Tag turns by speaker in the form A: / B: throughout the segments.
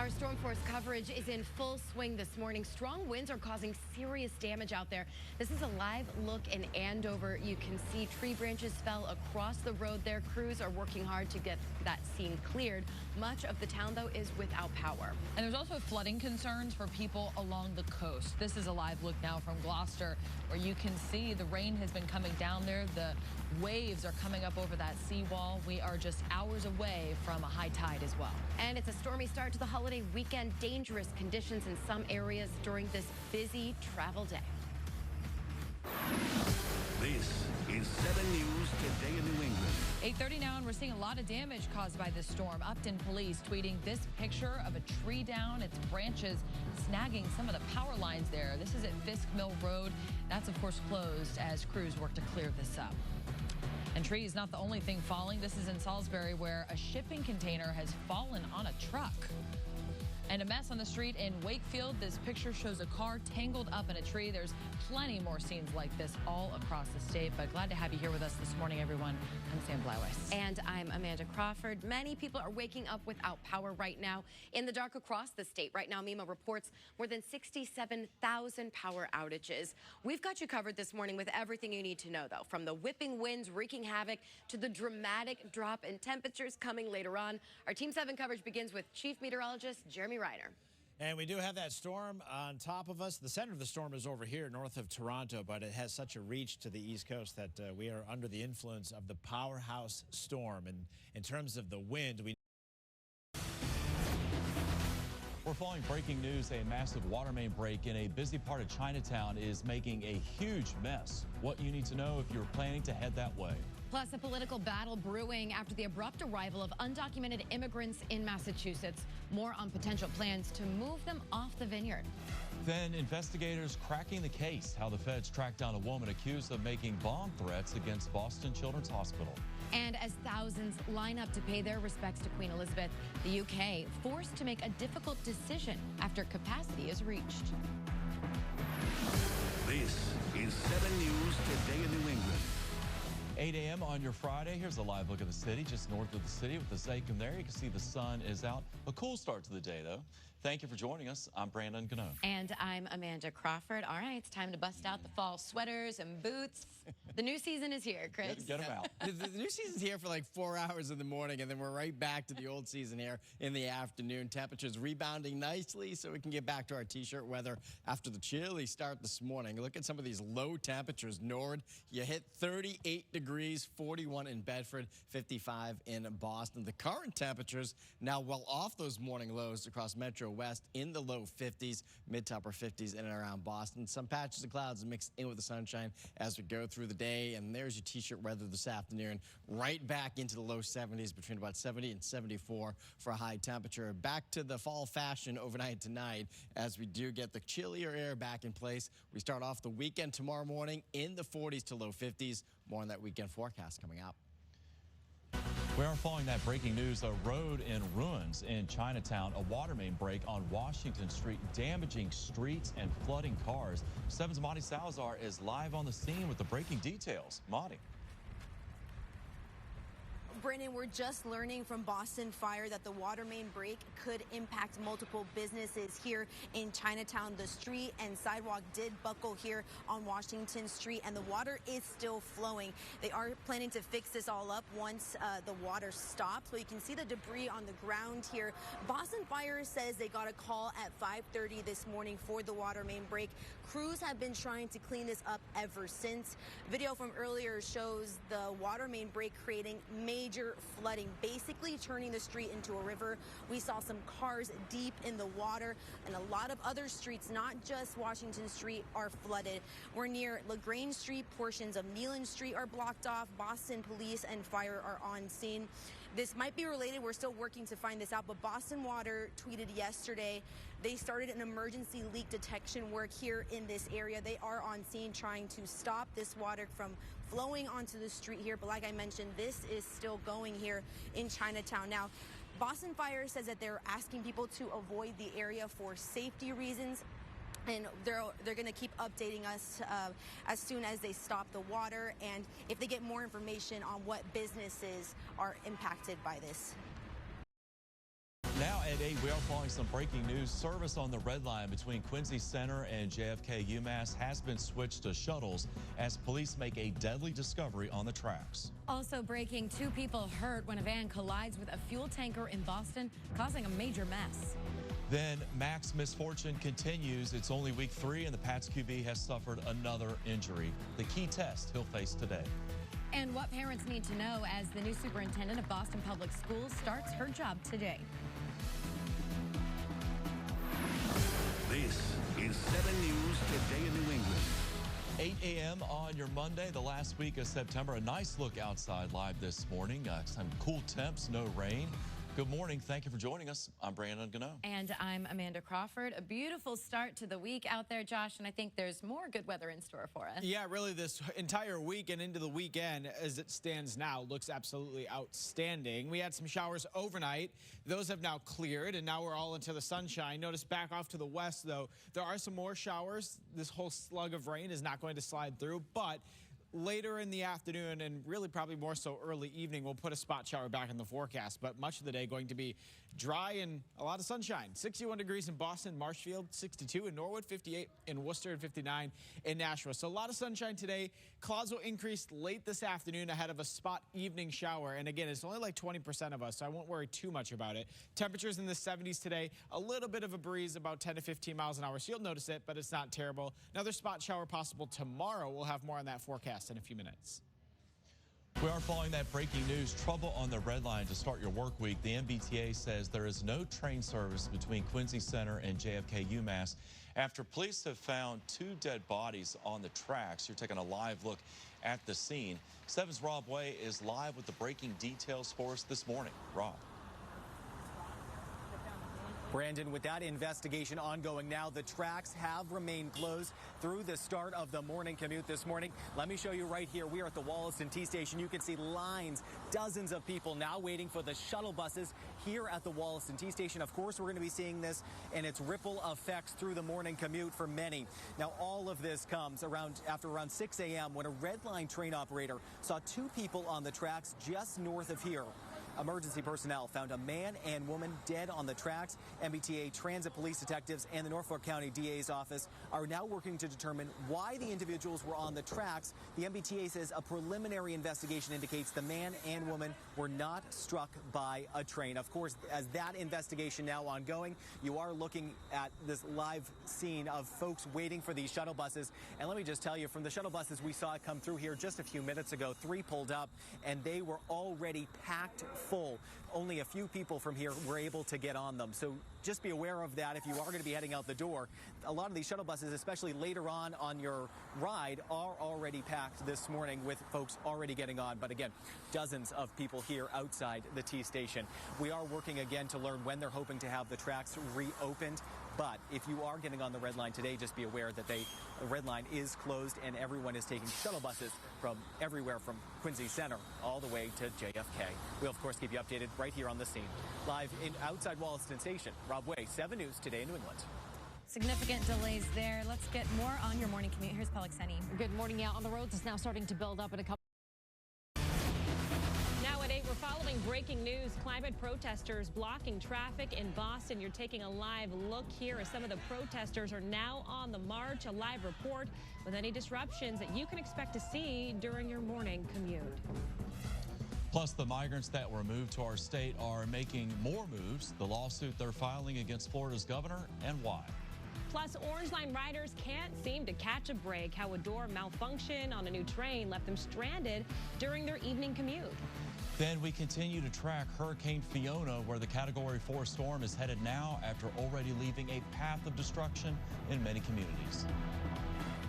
A: Our storm force coverage is in full swing this morning. Strong winds are causing serious damage out there. This is a live look in Andover. You can see tree branches fell across the road there. Crews are working hard to get that scene cleared. Much of the town, though, is without power.
B: And there's also flooding concerns for people along the coast. This is a live look now from Gloucester, where you can see the rain has been coming down there. The waves are coming up over that seawall. We are just hours away from a high tide as well.
A: And it's a stormy start to the holiday weekend. Dangerous conditions in some areas during this busy travel day.
C: This is 7 News Today in New England.
B: 8:30 now, and we're seeing a lot of damage caused by this storm. Upton police tweeting this picture of a tree down, its branches snagging some of the power lines there. This is at Fisk Mill Road. That's, of course, closed as crews work to clear this up. And trees not the only thing falling. This is in Salisbury, where a shipping container has fallen on a truck. And a mess on the street in Wakefield. This picture shows a car tangled up in a tree. There's plenty more scenes like this all across the state. But glad to have you here with us this morning, everyone. I'm Sam Blywis.
A: And I'm Amanda Crawford. Many people are waking up without power right now in the dark across the state. Right now, MEMA reports more than 67,000 power outages. We've got you covered this morning with everything you need to know, though, from the whipping winds wreaking havoc to the dramatic drop in temperatures coming later on. Our Team 7 coverage begins with Chief Meteorologist Jeremy Reiner.
D: And we do have that storm on top of us. The center of the storm is over here north of Toronto, but it has such a reach to the east coast that we are under the influence of the powerhouse storm. And in terms of the wind,
E: We're following breaking news. A massive water main break in a busy part of Chinatown is making a huge mess. What you need to know if you're planning to head that way.
B: Plus, a political battle brewing after the abrupt arrival of undocumented immigrants in Massachusetts. More on potential plans to move them off the vineyard.
E: Then investigators cracking the case, how the feds tracked down a woman accused of making bomb threats against Boston Children's Hospital.
B: And as thousands line up to pay their respects to Queen Elizabeth, the UK forced to make a difficult decision after capacity is reached.
C: This is 7 News Today in New England.
E: 8 a.m. on your Friday. Here's a live look of the city, just north of the city with the Zachem there. You can see the sun is out. A cool start to the day, though. Thank you for joining us. I'm Brandon Gano.
A: And I'm Amanda Crawford. All right, it's time to bust out the fall sweaters and boots. The new season is here, Chris.
E: Get them out.
F: The new season's here for like 4 hours in the morning, and then we're right back to the old season here in the afternoon. Temperatures rebounding nicely so we can get back to our T-shirt weather after the chilly start this morning. Look at some of these low temperatures. Nord, you hit 38 degrees, 41 in Bedford, 55 in Boston. The current temperatures now well off those morning lows across Metro West in the low 50s, mid to upper 50s in and around Boston. Some patches of clouds mixed in with the sunshine as we go through the day. And there's your T-shirt weather this afternoon. Right back into the low 70s, between about 70 and 74 for a high temperature. Back to the fall fashion overnight tonight as we do get the chillier air back in place. We start off the weekend tomorrow morning in the 40s to low 50s. More on that weekend forecast coming up.
E: We are following that breaking news. A road in ruins in Chinatown. A water main break on Washington Street, damaging streets and flooding cars. 7's Monty Salazar is live on the scene with the breaking details. Monty.
G: Brandon, we're just learning from Boston Fire that the water main break could impact multiple businesses here in Chinatown. The street and sidewalk did buckle here on Washington Street, and the water is still flowing. They are planning to fix this all up once the water stops. So you can see the debris on the ground here. Boston Fire says they got a call at 5:30 this morning for the water main break. Crews have been trying to clean this up ever since. Video from earlier shows the water main break creating major flooding, basically turning the street into a river. We saw some cars deep in the water, and a lot of other streets, not just Washington Street, are flooded. We're near LaGrange Street. Portions of Neyland Street are blocked off. Boston Police and Fire are on scene. This might be related. We're still working to find this out, but Boston Water tweeted yesterday they started an emergency leak detection work here in this area. They are on scene trying to stop this water from flowing onto the street here. But like I mentioned, this is still going here in Chinatown. Now, Boston Fire says that they're asking people to avoid the area for safety reasons. And they're going to keep updating us as soon as they stop the water and if they get more information on what businesses are impacted by this.
E: Now at 8, we are following some breaking news. Service on the Red Line between Quincy Center and JFK UMass has been switched to shuttles as police make a deadly discovery on the tracks.
B: Also breaking, 2 people hurt when a van collides with a fuel tanker in Boston, causing a major mess.
E: Then Mac's misfortune continues. It's only week 3 and the Pats QB has suffered another injury. The key test he'll face today.
B: And what parents need to know as the new superintendent of Boston Public Schools starts her job today.
C: This is 7 News Today in New England.
E: 8 a.m. on your Monday, the last week of September. A nice look outside live this morning. Some cool temps, no rain. Good morning. Thank you for joining us. I'm Brandon Gano.
B: And I'm Amanda Crawford. A beautiful start to the week out there, Josh, and I think there's more good weather in store for us.
H: Yeah, really this entire week and into the weekend as it stands now looks absolutely outstanding. We had some showers overnight. Those have now cleared, and now we're all into the sunshine. Notice back off to the west, though, there are some more showers. This whole slug of rain is not going to slide through, but later in the afternoon and really probably more so early evening, we'll put a spot shower back in the forecast, but much of the day going to be dry and a lot of sunshine. 61 degrees in Boston, Marshfield, 62 in Norwood, 58 in Worcester, and 59 in Nashua. So a lot of sunshine today. Clouds will increase late this afternoon ahead of a spot evening shower. And again, it's only like 20% of us, so I won't worry too much about it. Temperatures in the 70s today, a little bit of a breeze, about 10 to 15 miles an hour. So you'll notice it, but it's not terrible. Another spot shower possible tomorrow. We'll have more on that forecast in a few minutes.
E: We are following that breaking news. Trouble on the Red Line to start your work week. The MBTA says there is no train service between Quincy Center and JFK UMass after police have found 2 dead bodies on the tracks. You're taking a live look at the scene. 7's Rob Way is live with the breaking details for us this morning. Rob.
I: Brandon, with that investigation ongoing now, the tracks have remained closed through the start of the morning commute this morning. Let me show you right here. We are at the Wollaston T station. You can see lines, dozens of people now waiting for the shuttle buses here at the Wollaston T station. Of course, we're going to be seeing this and its ripple effects through the morning commute for many. Now, all of this comes after around 6 a.m. when a Red Line train operator saw 2 people on the tracks just north of here. Emergency personnel found a man and woman dead on the tracks. MBTA transit police detectives and the Norfolk County DA's office are now working to determine why the individuals were on the tracks. The MBTA says a preliminary investigation indicates the man and woman were not struck by a train. Of course, as that investigation now ongoing, you are looking at this live scene of folks waiting for these shuttle buses. And let me just tell you, from the shuttle buses we saw come through here just a few minutes ago, 3 pulled up and they were already packed full. Only a few people from here were able to get on them. So just be aware of that if you are going to be heading out the door. A lot of these shuttle buses, especially later on your ride, are already packed this morning with folks already getting on. But again, dozens of people here outside the T station. We are working again to learn when they're hoping to have the tracks reopened. But if you are getting on the Red Line today, just be aware that the Red Line is closed and everyone is taking shuttle buses from everywhere from Quincy Center all the way to JFK. We'll, of course, keep you updated right here on the scene. Live outside Wollaston Station, Rob Way, 7 News Today in New England.
B: Significant delays there. Let's get more on your morning commute. Here's Pelixeni.
J: Good morning. Yeah, on the roads, it's now starting to build up in a couple. Now at 8, we're following breaking news. Climate protesters blocking traffic in Boston. You're taking a live look here as some of the protesters are now on the march. A live report with any disruptions that you can expect to see during your morning commute.
E: Plus, the migrants that were moved to our state are making more moves. The lawsuit they're filing against Florida's governor and why.
J: Plus, Orange Line riders can't seem to catch a break. How a door malfunction on a new train left them stranded during their evening commute.
E: Then we continue to track Hurricane Fiona, where the Category 4 storm is headed now after already leaving a path of destruction in many communities.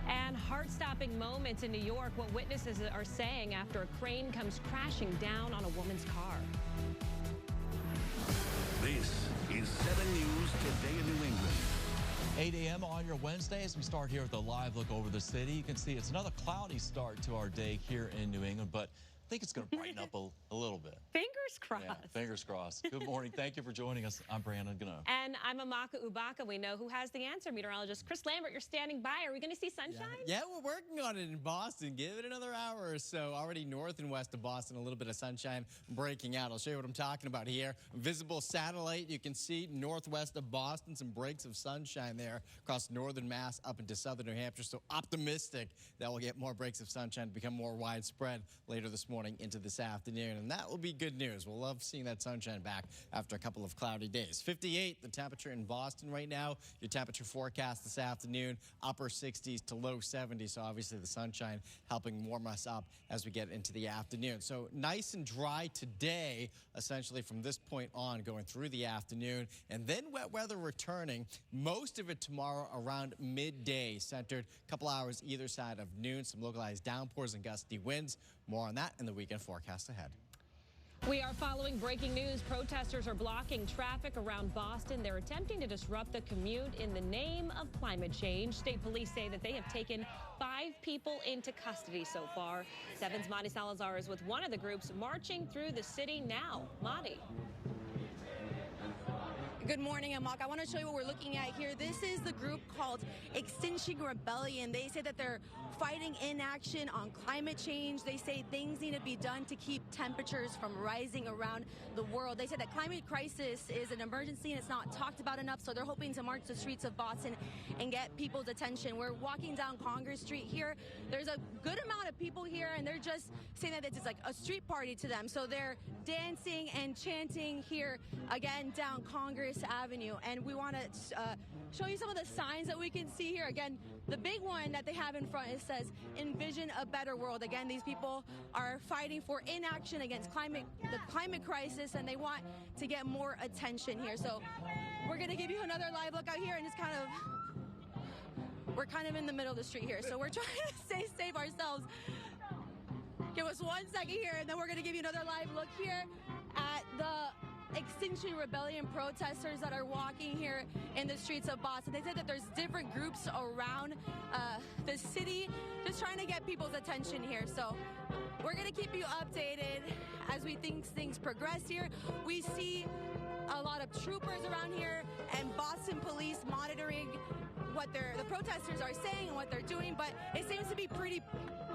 J: And heart-stopping moments in New York, what witnesses are saying after a crane comes crashing down on a woman's car.
C: This is 7 News Today in New England.
E: 8 a.m. on your Wednesday as we start here with a live look over the city. You can see it's another cloudy start to our day here in New England, but I think it's going to brighten up a little bit.
J: Fingers crossed.
E: Yeah, fingers crossed. Good morning. Thank you for joining us. I'm Brandon Gano.
J: And I'm I'm Amaka Ubaka. We know who has the answer. Meteorologist Chris Lambert, you're standing by. Are we going to see sunshine?
F: Yeah, we're working on it in Boston. Give it another hour or so. Already north and west of Boston, a little bit of sunshine breaking out. I'll show you what I'm talking about here. Visible satellite. You can see northwest of Boston, some breaks of sunshine there across northern Mass up into southern New Hampshire. So optimistic that we'll get more breaks of sunshine to become more widespread later this morning into this afternoon. And that will be good news. We'll love seeing that sunshine back after a couple of cloudy days. 58, the temperature in Boston right now. Your temperature forecast this afternoon, upper 60s to low 70s. So obviously the sunshine helping warm us up as we get into the afternoon. So nice and dry today, essentially from this point on going through the afternoon. And then wet weather returning, most of it tomorrow around midday, centered a couple hours either side of noon. Some localized downpours and gusty winds. More on that in the weekend forecast ahead.
J: We are following breaking news. Protesters are blocking traffic around Boston. They're attempting to disrupt the commute in the name of climate change. State police say that they have taken 5 people into custody so far. 7's Madi Salazar is with one of the groups marching through the city now. Madi.
G: Good morning, Amok. I want to show you what we're looking at here. This is the group called Extinction Rebellion. They say that they're fighting inaction on climate change. They say things need to be done to keep temperatures from rising around the world. They say that climate crisis is an emergency and it's not talked about enough, so they're hoping to march the streets of Boston and get people's attention. We're walking down Congress Street here. There's a good amount of people here, and they're just saying that it's like a street party to them. So they're dancing and chanting here again down Congress Avenue, and we want to show you some of the signs that we can see here. Again, the big one that they have in front, it says envision a better world. Again, these people are fighting for inaction against the climate crisis, and they want to get more attention here. So we're going to give you another live look out here, and we're kind of in the middle of the street here, so we're trying to stay safe ourselves. Give us 1 second here, and then we're going to give you another live look here at the Extinction Rebellion protesters that are walking here in the streets of Boston. They said that there's different groups around the city just trying to get people's attention here. So we're going to keep you updated as we think things progress here. We see a lot of troopers around here and Boston police monitoring what the protesters are saying and what they're doing, but it seems to be pretty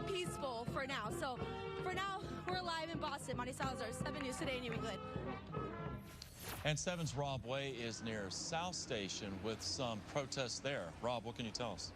G: peaceful for now. So for now, we're live in Boston. Madi Salazar, 7 News Today, New England.
E: And 7's Rob Way is near South Station with some protests there. Rob, what can you tell us?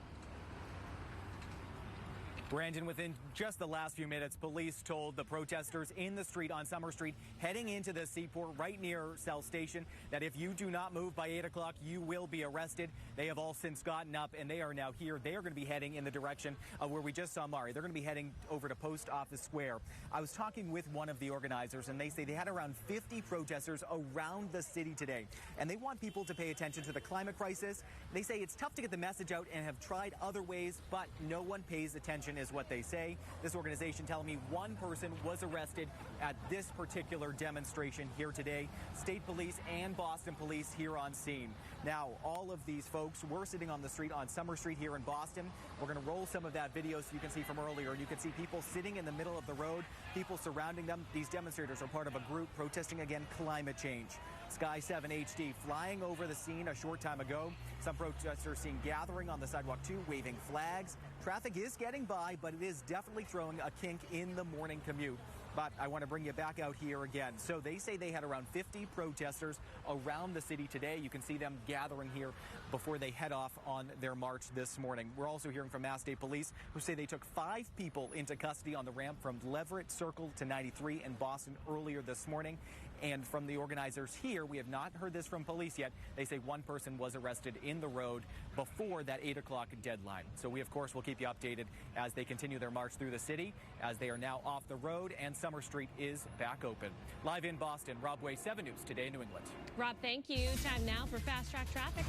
I: Brandon, within just the last few minutes, police told the protesters in the street on Summer Street heading into the seaport right near South Station that if you do not move by 8 o'clock, you will be arrested. They have all since gotten up, and they are now here. They are going to be heading in the direction of where we just saw Mari. They're going to be heading over to Post Office Square. I was talking with one of the organizers, and they say they had around 50 protesters around the city today, and they want people to pay attention to the climate crisis. They say it's tough to get the message out and have tried other ways, but no one pays attention is what they say. This organization telling me one person was arrested at this particular demonstration here today. State police and Boston police here on scene. Now, all of these folks were sitting on the street on Summer Street here in Boston. We're going to roll some of that video so you can see from earlier. And you can see people sitting in the middle of the road, people surrounding them. These demonstrators are part of a group protesting against climate change. Sky 7 HD flying over the scene a short time ago. Some protesters seen gathering on the sidewalk too, waving flags. Traffic is getting by, but it is definitely throwing a kink in the morning commute. But I want to bring you back out here again. So they say they had around 50 protesters around the city today. You can see them gathering here before they head off on their march this morning. We're also hearing from Mass State Police, who say they took 5 people into custody on the ramp from Leverett Circle to 93 in Boston earlier this morning. And from the organizers here, we have not heard this from police yet. They say one person was arrested in the road before that 8 o'clock deadline. So we, of course, will keep you updated as they continue their march through the city, as they are now off the road and Summer Street is back open. Live in Boston, Rob Way, 7 News Today, New England.
J: Rob, thank you. Time now for Fast Track Traffic.